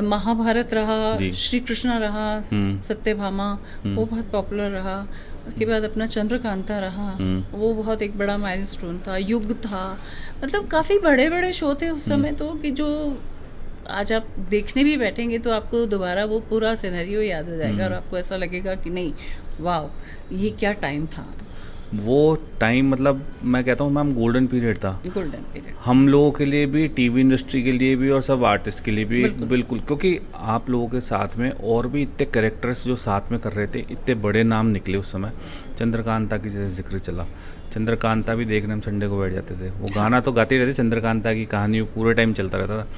महाभारत रहा, श्री कृष्णा रहा, सत्यभामा, वो बहुत पॉपुलर रहा। उसके बाद अपना चंद्रकांता रहा, वो बहुत एक बड़ा माइलस्टोन था। युग था, मतलब काफ़ी बड़े बड़े शो थे उस समय तो, कि जो आज आप देखने भी बैठेंगे तो आपको दोबारा वो पूरा सिनेरियो याद हो जाएगा और आपको ऐसा लगेगा कि नहीं, वाह, ये क्या टाइम था। वो टाइम मतलब मैं कहता हूँ मैम गोल्डन पीरियड था। गोल्डन पीरियड हम लोगों के लिए भी, टीवी इंडस्ट्री के लिए भी और सब आर्टिस्ट के लिए भी। बिल्कुल, क्योंकि आप लोगों के साथ में और भी इतने कैरेक्टर्स जो साथ में कर रहे थे, इतने बड़े नाम निकले उस समय। चंद्रकांता की जैसे जिक्र चला, चंद्रकांता भी देखने हम संडे को बैठ जाते थे। वो गाना तो गाते ही रहते, चंद्रकांता की कहानी पूरे टाइम चलता रहता था।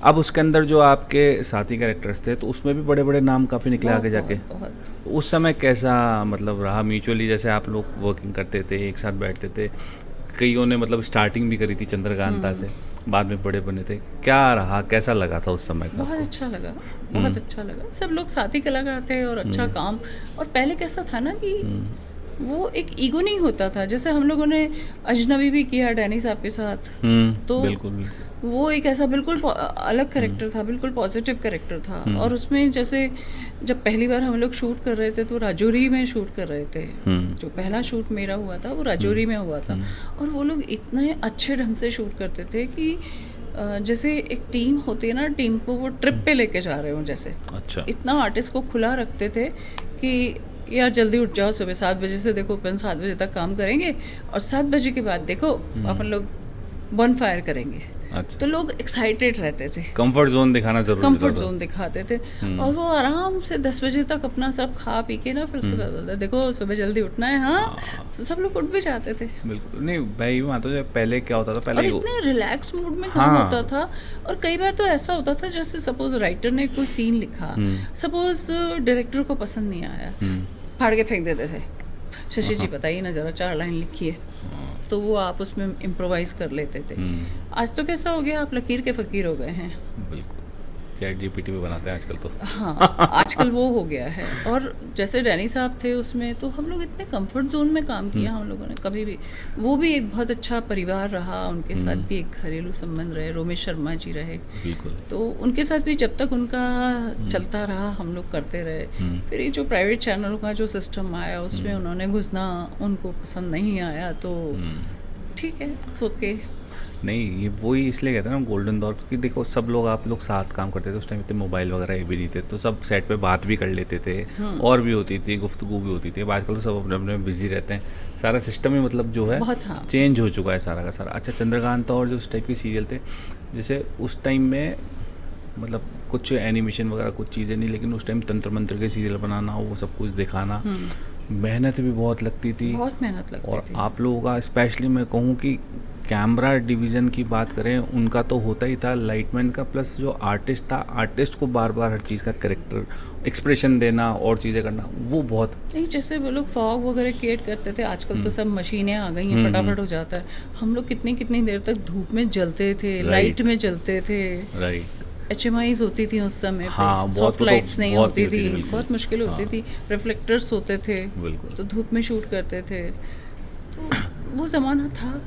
अब उसके अंदर जो आपके साथी कैरेक्टर्स थे तो उसमें भी बड़े बड़े नाम काफ़ी निकले आगे जाके। उस समय कैसा मतलब रहा? म्यूचुअली जैसे आप लोग वर्किंग करते थे, एक साथ बैठते थे, कईयों ने मतलब स्टार्टिंग भी करी थी चंद्रकांता से, बाद में बड़े बने थे, क्या रहा, कैसा लगा था उस समय का? बहुत अच्छा लगा, बहुत अच्छा लगा। सब लोग साथी कलाकार थे और अच्छा काम। और पहले कैसा था ना कि वो एक ईगो नहीं होता था, जैसे हम लोगों ने अजनबी भी किया डैनी साहब के साथ, तो बिल्कुल बिल्कुल वो एक ऐसा बिल्कुल अलग करेक्टर था, बिल्कुल पॉजिटिव करेक्टर था। और उसमें जैसे जब पहली बार हम लोग शूट कर रहे थे तो राजौरी में शूट कर रहे थे, जो पहला शूट मेरा हुआ था वो राजौरी में हुआ था। और वो लोग इतने अच्छे ढंग से शूट करते थे कि जैसे एक टीम होती है ना, टीम को वो ट्रिप पे लेके जा रहे हो जैसे। अच्छा इतना आर्टिस्ट को खुला रखते थे कि यार जल्दी उठ जाओ, सुबह 7 बजे से देखो अपन 7 बजे तक काम करेंगे और 7 बजे के बाद देखो अपन लोग बॉन फायर करेंगे। अच्छा तो लोग एक्साइटेड रहते थे, कंफर्ट जोन दिखाना जरूरी कंफर्ट था। जोन दिखाते थे। और वो आराम से 10 बजे तक अपना सब खा पी के ना, फिर उसके बाद बोलते देखो सुबह जल्दी उठना है। हाँ, तो सब लोग उठ भी जाते थे। बिल्कुल नहीं भाई, मैं तो पहले क्या होता था, और पहले इतने रिलैक्स मूड में काम हाँ। होता था। और कई बार तो ऐसा होता था जैसे सपोज राइटर ने कोई सीन लिखा, सपोज डायरेक्टर को पसंद नहीं आया, फाड़ के फेंक देते थे, शशि जी बताइए ना जरा 4 लाइन लिखिए, तो वो आप उसमें इम्प्रोवाइज कर लेते थे। आज तो कैसा हो गया, आप लकीर के फ़कीर हो गए हैं। बिल्कुल चैट जीपीटी पे बनाते हैं आजकल तो। हाँ, आजकल वो हो गया है। और जैसे डैनी साहब थे उसमें, तो हम लोग इतने कंफर्ट जोन में काम किया हम लोगों ने कभी भी। वो भी एक बहुत अच्छा परिवार रहा, उनके साथ भी एक घरेलू संबंध रहे। रोमेश शर्मा जी रहे, बिल्कुल तो उनके साथ भी जब तक उनका चलता रहा हम लोग करते रहे। फिर ये जो प्राइवेट चैनलों का जो सिस्टम आया उसमें उन्होंने घुसना उनको पसंद नहीं आया, तो ठीक है, इट्स ओके। नहीं, ये वही इसलिए कहते हैं ना गोल्डन दौर, क्योंकि देखो सब लोग आप लोग साथ काम करते थे उस टाइम, इतने मोबाइल वगैरह ये भी नहीं थे, तो सब सेट पे बात भी कर लेते थे और भी होती थी, गुफ्तगू भी होती थी। अब आजकल तो सब अपने अपने बिजी रहते हैं, सारा सिस्टम ही मतलब जो है बहुत, हाँ। चेंज हो चुका है सारा का सारा। अच्छा, चंद्रकांत और जो उस टाइप के सीरियल थे, जैसे उस टाइम में मतलब कुछ एनिमेशन वगैरह कुछ चीज़ें नहीं, लेकिन उस टाइम तंत्र मंत्र के सीरियल बनाना, वो सब कुछ दिखाना, मेहनत भी बहुत लगती थी, बहुत मेहनत लगती और थी। आप लोगों का स्पेशली मैं कहूँ कि कैमरा डिवीज़न की बात करें, उनका तो होता ही था लाइटमैन का, प्लस जो आर्टिस्ट था, आर्टिस्ट को बार बार हर चीज़ का करेक्टर एक्सप्रेशन देना और चीज़ें करना, वो बहुत नहीं, जैसे वो लोग फॉग वगैरह क्रिएट करते थे, आजकल तो सब मशीनें आ गई हैं, फटाफट हो जाता है। हम लोग कितनी कितनी देर तक धूप में जलते थे, लाइट में जलते थे। राइट। HMIs होती थी उस समय पे, हाँ, बहुत सॉफ्ट तो लाइट्स नहीं बहुत होती थी, बिल्कुल। बहुत मुश्किल होती थी। रिफ्लेक्टर्स होते थे, बिल्कुल। तो धूप में शूट करते थे, तो वो ज़माना था।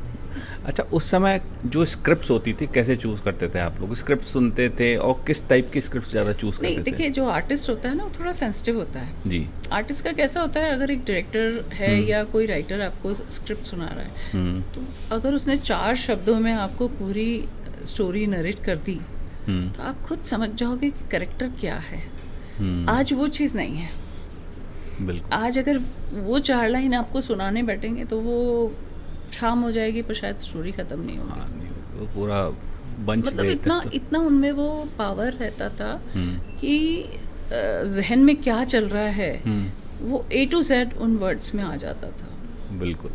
अच्छा, उस समय जो स्क्रिप्ट्स होती थी कैसे चूज़ करते थे आप लोग? स्क्रिप्ट सुनते थे और किस टाइप की स्क्रिप्ट ज़्यादा चूज़ नहीं, करते थे? देखिए जो आर्टिस्ट होता है ना वो थोड़ा सेंसिटिव होता है। जी। आर्टिस्ट का कैसा होता है, अगर एक डायरेक्टर है या कोई राइटर आपको स्क्रिप्ट सुना रहा है, तो अगर उसने 4 शब्दों में आपको पूरी स्टोरी नरेट कर दी, तो आप खुद समझ जाओगे कि कैरेक्टर क्या है। आज वो चीज़ नहीं है। बिल्कुल। आज अगर वो 4 लाइन आपको सुनाने बैठेंगे तो वो शाम हो जाएगी, पर शायद स्टोरी ख़त्म नहीं होगी। हाँ, नहीं, वो पूरा बंच मतलब देते इतना तो। इतना उनमें वो पावर रहता था कि जहन में क्या चल रहा है वो A to Z उन वर्ड्स में आ जाता था। बिल्कुल।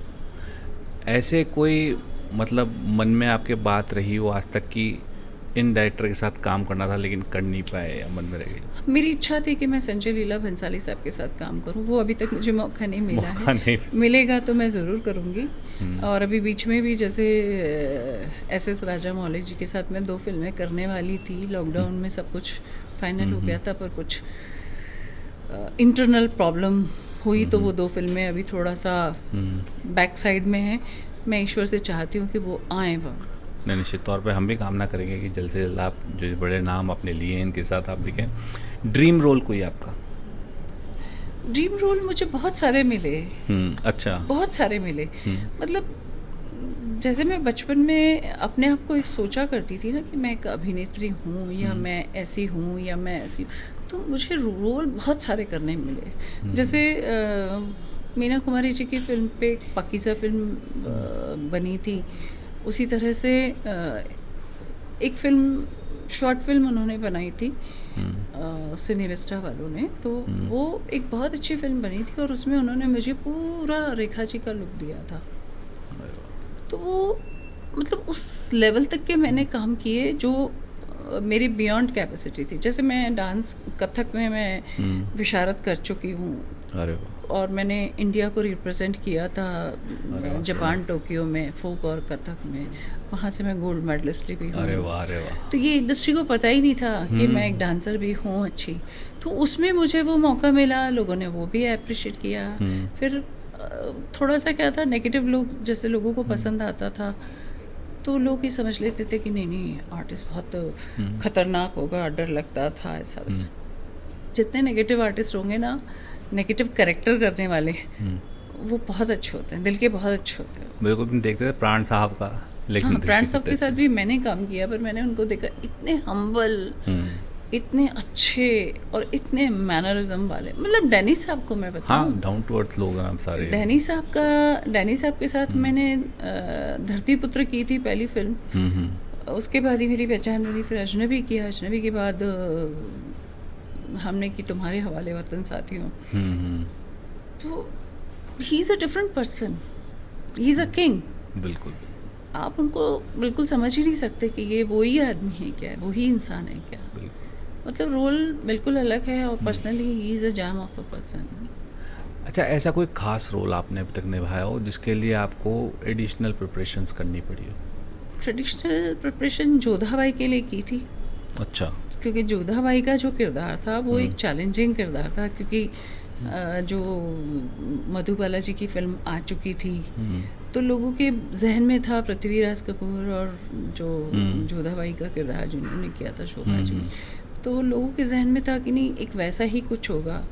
ऐसे कोई मतलब मन में आपके बात रही हो आज तक कि इन डायरेक्टर के साथ काम करना था लेकिन कर नहीं पाए, या मन में रह गई? मेरी इच्छा थी कि मैं संजय लीला भंसाली साहब के साथ काम करूं, वो अभी तक मुझे मौका नहीं मिला मौका है। नहीं। मिलेगा तो मैं ज़रूर करूंगी। और अभी बीच में भी जैसे SS राजा मौली जी के साथ मैं 2 फिल्में करने वाली थी। लॉकडाउन में सब कुछ फाइनल हो गया था, पर कुछ इंटरनल प्रॉब्लम हुई, तो वो 2 फिल्में अभी थोड़ा सा बैक साइड में हैं। मैं ईश्वर से चाहती हूँ कि वो आएँ वहाँ। नहीं, निश्चित तौर पे हम भी कामना करेंगे कि जल्द से जल्द आप जो बड़े नाम आपने लिए हैं इनके साथ आप दिखें। ड्रीम रोल कोई आपका? ड्रीम रोल मुझे बहुत सारे मिले। अच्छा। बहुत सारे मिले। मतलब जैसे मैं बचपन में अपने आप को एक सोचा करती थी ना कि मैं एक अभिनेत्री हूँ, या मैं ऐसी हूँ, या मैं ऐसी हूँ, तो मुझे रोल बहुत सारे करने मिले। जैसे मीना कुमारी जी की फिल्म पे पाकीज़ा फिल्म बनी थी, उसी तरह से एक फिल्म, शॉर्ट फिल्म उन्होंने बनाई थी सिनेविस्टा वालों ने, तो वो एक बहुत अच्छी फिल्म बनी थी, और उसमें उन्होंने मुझे पूरा रेखा जी का लुक दिया था। तो वो मतलब उस लेवल तक के मैंने काम किए जो मेरी बियॉन्ड कैपेसिटी थी। जैसे मैं डांस कथक में मैं विशारद कर चुकी हूँ। अरे वाह। और मैंने इंडिया को रिप्रेजेंट किया था जापान टोक्यो में फोक और कथक में, वहाँ से मैं गोल्ड मेडलिस्ट भी हूँ। अरे वाह, अरे वाह। तो ये इंडस्ट्री को पता ही नहीं था कि मैं एक डांसर भी हूँ अच्छी, तो उसमें मुझे वो मौका मिला, लोगों ने वो भी अप्रिशिएट किया। फिर थोड़ा सा क्या था, नेगेटिव लोग जैसे लोगों को पसंद आता था तो लोग ये समझ लेते थे कि नहीं आर्टिस्ट बहुत खतरनाक होगा, डर लगता था ऐसा वैसा। जितने नेगेटिव आर्टिस्ट होंगे ना, नेगेटिव कैरेक्टर करने वाले, वो बहुत अच्छे होते हैं, दिल के बहुत अच्छे होते हैं। बिल्कुल, तुम देखते थे प्राण साहब का, लेकिन हाँ, प्राण साहब के साथ भी मैंने काम किया, पर मैंने उनको देखा इतने हम्बल, इतने अच्छे और इतने मैनरिज्म वाले। मतलब डैनी साहब को मैं बताऊं, हाँ, डाउन टू अर्थ लोग हैं हम सारे। डैनी साहब के साथ मैंने धरती पुत्र की थी पहली फिल्म, उसके बाद ही मेरी पहचान बनी। फिर अजनबी किया, अजनबी के बाद हमने की तुम्हारे हवाले वतन साथियों। तो he is a different person, he is a king. बिल्कुल, आप उनको बिल्कुल समझ ही नहीं सकते कि ये वही आदमी है क्या, है वही इंसान है क्या। मतलब रोल बिल्कुल अलग है, और personally he is a jam of a person. अच्छा, ऐसा कोई खास रोल आपने अभी तक निभाया हो जिसके लिए आपको एडिशनल प्रिपरेशंस करनी पड़ी हो? ट्रेडिशनल प्रिपरेशन जोधाबाई के लिए की थी। अच्छा। क्योंकि जोधाबाई का जो किरदार था वो एक चैलेंजिंग किरदार था, क्योंकि जो मधुबाला जी की फिल्म आ चुकी थी तो लोगों के जहन में था पृथ्वीराज कपूर और जो जोधाबाई का किरदार जिन्होंने किया था शोभा जी, तो लोगों के जहन में था कि नहीं एक वैसा ही कुछ होगा।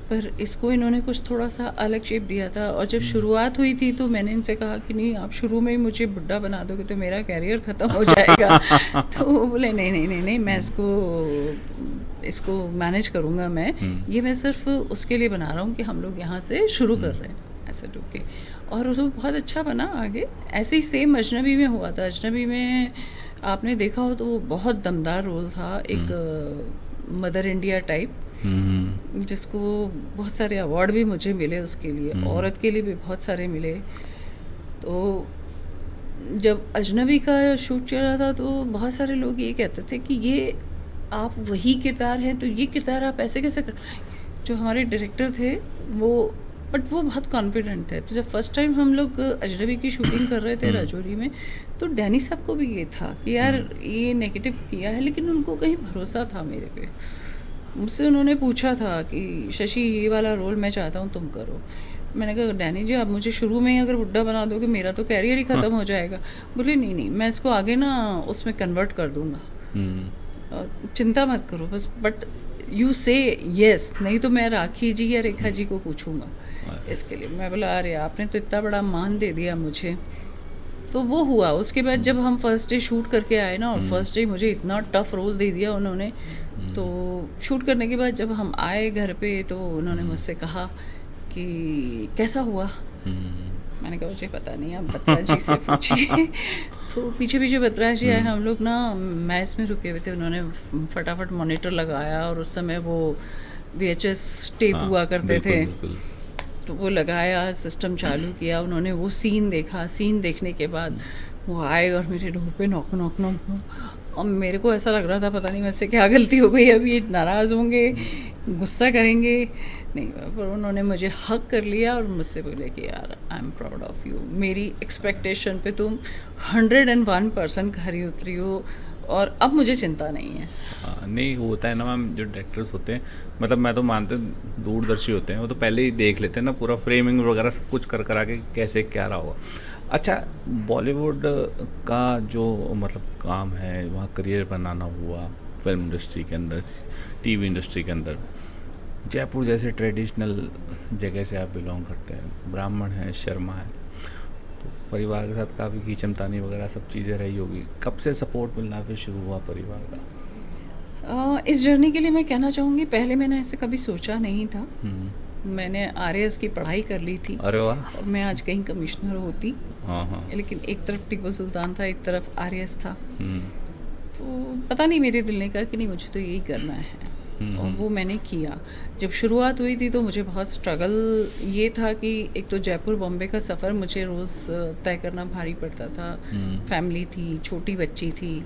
पर इसको इन्होंने कुछ थोड़ा सा अलग शेप दिया था। और जब शुरुआत हुई थी तो मैंने इनसे कहा कि नहीं आप शुरू में ही मुझे बुड्ढा बना दोगे तो मेरा कैरियर ख़त्म हो जाएगा। तो वो बोले नहीं नहीं नहीं नहीं, मैं इसको मैनेज करूँगा। ये मैं सिर्फ उसके लिए बना रहा हूँ कि हम लोग यहाँ से शुरू कर रहे हैं ऐसे टूके। और वो बहुत अच्छा बना आगे। ऐसे ही सेम अजनबी में हुआ था। अजनबी में आपने देखा हो तो वो बहुत दमदार रोल था, एक मदर इंडिया टाइप, जिसको बहुत सारे अवार्ड भी मुझे मिले उसके लिए, औरत के लिए भी बहुत सारे मिले। तो जब अजनबी का शूट चल रहा था तो बहुत सारे लोग ये कहते थे कि ये आप वही किरदार हैं, तो ये किरदार आप ऐसे कैसे कर। जो हमारे डायरेक्टर थे वो बहुत कॉन्फिडेंट थे। तो जब फर्स्ट टाइम हम लोग अजनबी की शूटिंग कर रहे थे राजौरी में, तो डैनी साहब को भी ये था कि यार ये नेगेटिव किया है, लेकिन उनको कहीं भरोसा था मेरे पे। मुझसे उन्होंने पूछा था कि शशि ये वाला रोल मैं चाहता हूँ तुम करो। मैंने कहा डैनी जी आप मुझे शुरू में ही अगर बुड्ढा बना दोगे मेरा तो कैरियर ही ख़त्म हो जाएगा। बोले नहीं नहीं, मैं इसको आगे ना उसमें कन्वर्ट कर दूँगा, चिंता मत करो बस, बट यू से यस, नहीं तो मैं राखी जी या रेखा जी को पूछूंगा इसके लिए। मैं बोला अरे आपने तो इतना बड़ा मान दे दिया मुझे। तो वो हुआ। उसके बाद जब हम फर्स्ट डे शूट करके आए ना, और फर्स्ट डे मुझे इतना टफ रोल दे दिया उन्होंने। तो शूट करने के बाद जब हम आए घर पे तो उन्होंने मुझसे कहा कि कैसा हुआ। मैंने कहा मुझे पता नहीं, आप बत्रा जी से पूछिए। तो पीछे पीछे बत्रा जी आए, हम लोग ना मैस में रुके हुए थे। उन्होंने फटाफट मॉनिटर लगाया, और उस समय वो VHS टेप हुआ करते थे, तो वो लगाया, सिस्टम चालू किया। उन्होंने वो सीन देखा। सीन देखने के बाद वो आए और मेरे डोर पे नॉक नॉक नॉक। और मेरे को ऐसा लग रहा था पता नहीं मुझसे क्या गलती हो गई, अभी नाराज़ होंगे, गुस्सा करेंगे। नहीं, पर उन्होंने मुझे हक कर लिया और मुझसे बोले कि यार I am proud of you, मेरी एक्सपेक्टेशन पे तुम 101% खरी उतरी हो, और अब मुझे चिंता नहीं है। हाँ, नहीं होता है ना मैम, जो डायरेक्टर्स होते हैं, मतलब मैं तो मानते दूरदर्शी होते हैं, वो तो पहले ही देख लेते हैं ना पूरा फ्रेमिंग वगैरह सब कुछ कर आके कैसे क्या रहा होगा। अच्छा, बॉलीवुड का जो मतलब काम है, वहाँ करियर बनाना हुआ फिल्म इंडस्ट्री के अंदर, टीवी इंडस्ट्री के अंदर, जयपुर जैसे ट्रेडिशनल जगह से आप बिलोंग करते हैं, ब्राह्मण हैं, शर्मा है, तो परिवार के साथ काफ़ी खींचमतानी वगैरह सब चीज़ें रही होगी। कब से सपोर्ट मिलना फिर शुरू हुआ परिवार का? इस जर्नी के लिए मैं कहना चाहूँगी, पहले मैंने ऐसे कभी सोचा नहीं था। मैंने RAS की पढ़ाई कर ली थी। अरे वाह। और मैं आज कहीं कमिश्नर होती। हाँ। लेकिन एक तरफ टीपू सुल्तान था, एक तरफ RAS था। तो पता नहीं मेरे दिल ने कहा कि नहीं मुझे तो यही करना है, और वो मैंने किया। जब शुरुआत हुई थी तो मुझे बहुत स्ट्रगल ये था कि एक तो जयपुर बॉम्बे का सफ़र मुझे रोज़ तय करना भारी पड़ता था। फैमिली थी, छोटी बच्ची थी,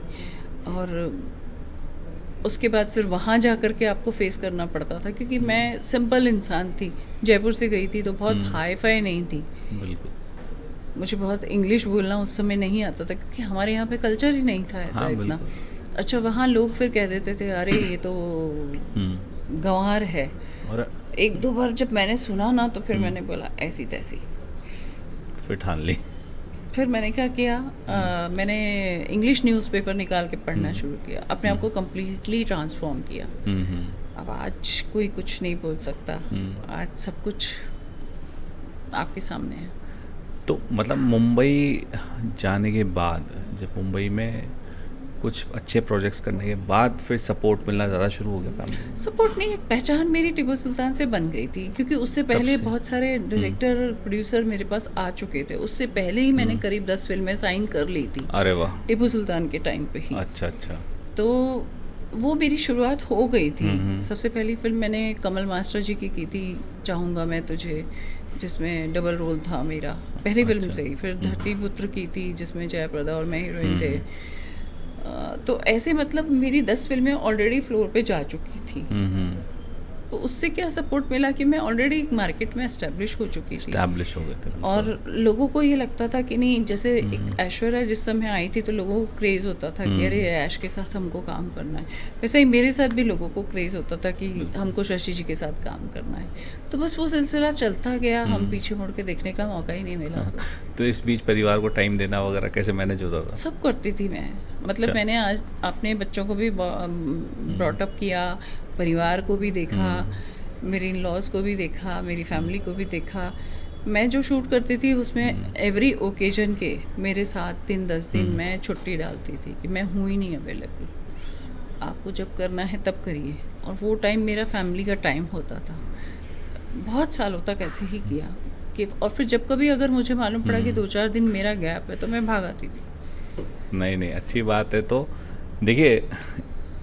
और उसके बाद फिर वहाँ जा कर के आपको फेस करना पड़ता था, क्योंकि मैं सिंपल इंसान थी, जयपुर से गई थी तो बहुत हाई फाई नहीं थी। बिल्कुल। मुझे बहुत इंग्लिश बोलना उस समय नहीं आता था, क्योंकि हमारे यहाँ पे कल्चर ही नहीं था ऐसा। हाँ, इतना अच्छा। वहाँ लोग फिर कह देते थे अरे ये तो गंवार है, और एक दो बार जब मैंने सुना ना तो फिर मैंने बोला ऐसी तैसी। फिर ठान ली। फिर मैंने क्या किया, मैंने इंग्लिश न्यूज़पेपर निकाल के पढ़ना शुरू किया, अपने आप को कम्प्लीटली ट्रांसफॉर्म किया। अब आज कोई कुछ नहीं बोल सकता, आज सब कुछ आपके सामने है। तो मतलब मुंबई जाने के बाद, जब मुंबई में कुछ अच्छे प्रोजेक्ट्स करने के बाद फिर सपोर्ट मिलना ज़्यादा शुरू हो गया फैमिली? सपोर्ट नहीं, एक पहचान मेरी टीपू सुल्तान से बन गई थी, क्योंकि उससे पहले से? बहुत सारे डायरेक्टर प्रोड्यूसर मेरे पास आ चुके थे। उससे पहले ही मैंने करीब 10 फिल्में साइन कर ली थी अरे वाह। टीपू सुल्तान के टाइम पे ही। अच्छा अच्छा। तो वो मेरी शुरुआत हो गई थी। सबसे पहली फिल्म मैंने कमल मास्टर जी की थी, चाहूँगा मैं तुझे, जिसमें डबल रोल था मेरा पहली फिल्म से ही। फिर धरती पुत्र की थी जिसमें जयप्रदा और मैं हीरोइन थे। तो ऐसे मतलब मेरी 10 फिल्में ऑलरेडी फ्लोर पे जा चुकी थी। तो उससे क्या सपोर्ट मिला कि मैं ऑलरेडी मार्केट में एस्टेब्लिश हो चुकी थी, एस्टैब्लिश हो गए थे। और लोगों को ये लगता था कि नहीं, जैसे एक ऐश्वर्या जिस समय आई थी तो लोगों को क्रेज़ होता था कि अरे ऐश के साथ हमको काम करना है। वैसे ही मेरे साथ भी लोगों को क्रेज़ होता था कि हमको शशि जी के साथ काम करना है। तो बस वो सिलसिला चलता गया, हम पीछे मुड़ के देखने का मौका ही नहीं मिला। तो इस बीच परिवार को टाइम देना वगैरह कैसे मैनेज होता था? सब करती थी मैं, मतलब अच्छा। मैंने आज अपने बच्चों को भी ब्रॉटअप किया, परिवार को भी देखा, मेरे इन लॉज को भी देखा, मेरी फैमिली को भी देखा। मैं जो शूट करती थी उसमें एवरी ओकेजन के मेरे साथ 3-10 दिन मैं छुट्टी डालती थी कि मैं हूँ ही नहीं अवेलेबल, आपको जब करना है तब करिए। और वो टाइम मेरा फैमिली का टाइम होता था। बहुत सालों तक ऐसे ही किया कि, और फिर जब कभी अगर मुझे मालूम पड़ा कि 2-4 दिन मेरा गैप है तो मैं भाग आती थी। नहीं नहीं, अच्छी बात है। तो देखिए,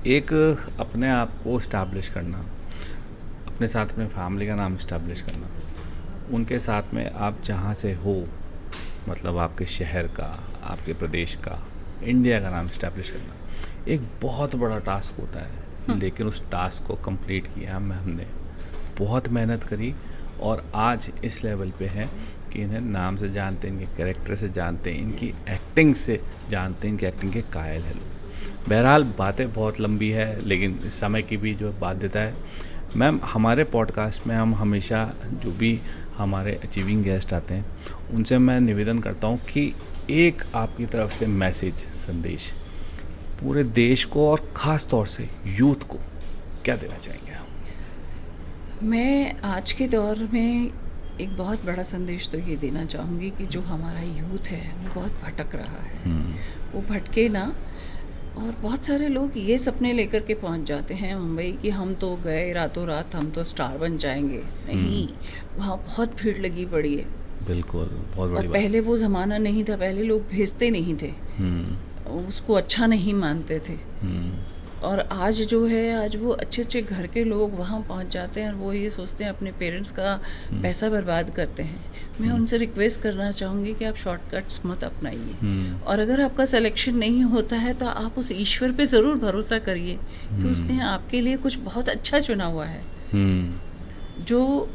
एक अपने आप को इस्टेब्लिश करना, अपने साथ अपने फैमिली का नाम इस्टेब्लिश करना, उनके साथ में आप जहाँ से हो, मतलब आपके शहर का, आपके प्रदेश का, इंडिया का नाम इस्टेब्लिश करना एक बहुत बड़ा टास्क होता है। लेकिन उस टास्क को कंप्लीट किया हमने, बहुत मेहनत करी, और आज इस लेवल पे हैं कि इन्हें नाम से जानते हैं, इनके कैरेक्टर से जानते हैं, इनकी एक्टिंग से जानते हैं, इनकी एक्टिंग के कायल हैं लोग। बहरहाल बातें बहुत लंबी है, लेकिन इस समय की भी जो बाध्यता है। मैम, हमारे पॉडकास्ट में हम हमेशा जो भी हमारे अचीविंग गेस्ट आते हैं उनसे मैं निवेदन करता हूँ कि एक आपकी तरफ से मैसेज, संदेश पूरे देश को और ख़ास तौर से यूथ को क्या देना चाहेंगे आप? मैं आज के दौर में एक बहुत बड़ा संदेश तो ये देना चाहूँगी कि जो हमारा यूथ है वो बहुत भटक रहा है, वो भटके ना। और बहुत सारे लोग ये सपने लेकर के पहुंच जाते हैं मुंबई कि हम तो गए रातों रात, हम तो स्टार बन जाएंगे। नहीं, वहाँ बहुत भीड़ लगी पड़ी है। बिल्कुल, बहुत बड़ी और बात। पहले वो ज़माना नहीं था, पहले लोग भेजते नहीं थे, उसको अच्छा नहीं मानते थे। और आज जो है, आज वो अच्छे अच्छे घर के लोग वहाँ पहुँच जाते हैं और वो ये सोचते हैं अपने पेरेंट्स का पैसा बर्बाद करते हैं। मैं उनसे रिक्वेस्ट करना चाहूँगी कि आप शॉर्टकट्स मत अपनाइए, और अगर आपका सिलेक्शन नहीं होता है तो आप उस ईश्वर पे ज़रूर भरोसा करिए कि उसने आपके लिए कुछ बहुत अच्छा चुना हुआ है। जो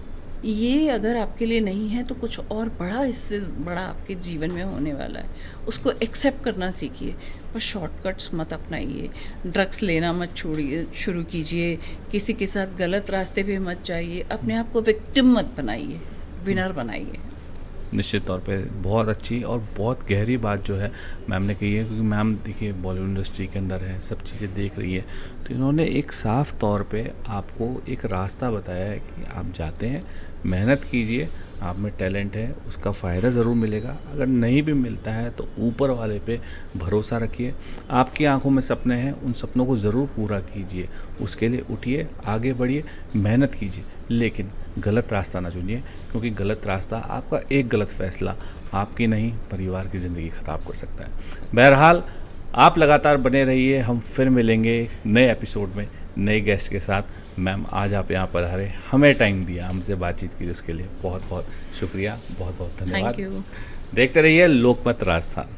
ये अगर आपके लिए नहीं है तो कुछ और बड़ा, इससे बड़ा आपके जीवन में होने वाला है। उसको एक्सेप्ट करना सीखिए, बस शॉर्टकट्स मत अपनाइए, ड्रग्स लेना मत छोड़िए, शुरू कीजिए, किसी के साथ गलत रास्ते पे मत जाइए, अपने आप को विक्टिम मत बनाइए, विनर बनाइए। निश्चित तौर पे बहुत अच्छी और बहुत गहरी बात जो है मैम ने कही है, क्योंकि मैम देखिए बॉलीवुड इंडस्ट्री के अंदर है, सब चीज़ें देख रही है, तो इन्होंने एक साफ तौर पे आपको एक रास्ता बताया है कि आप जाते हैं, मेहनत कीजिए, आप में टैलेंट है, उसका फ़ायदा ज़रूर मिलेगा। अगर नहीं भी मिलता है तो ऊपर वाले पे भरोसा रखिए। आपकी आंखों में सपने हैं, उन सपनों को ज़रूर पूरा कीजिए, उसके लिए उठिए, आगे बढ़िए, मेहनत कीजिए, लेकिन गलत रास्ता ना चुनिए, क्योंकि गलत रास्ता, आपका एक गलत फैसला आपकी नहीं परिवार की ज़िंदगी ख़राब कर सकता है। बहरहाल आप लगातार बने रहिए, हम फिर मिलेंगे नए एपिसोड में नए गेस्ट के साथ। मैम, आज आप यहाँ पधारे, हमें टाइम दिया, हमसे बातचीत की, उसके लिए बहुत बहुत शुक्रिया, बहुत बहुत धन्यवाद। Thank you. देखते रहिए लोकमत राजस्थान।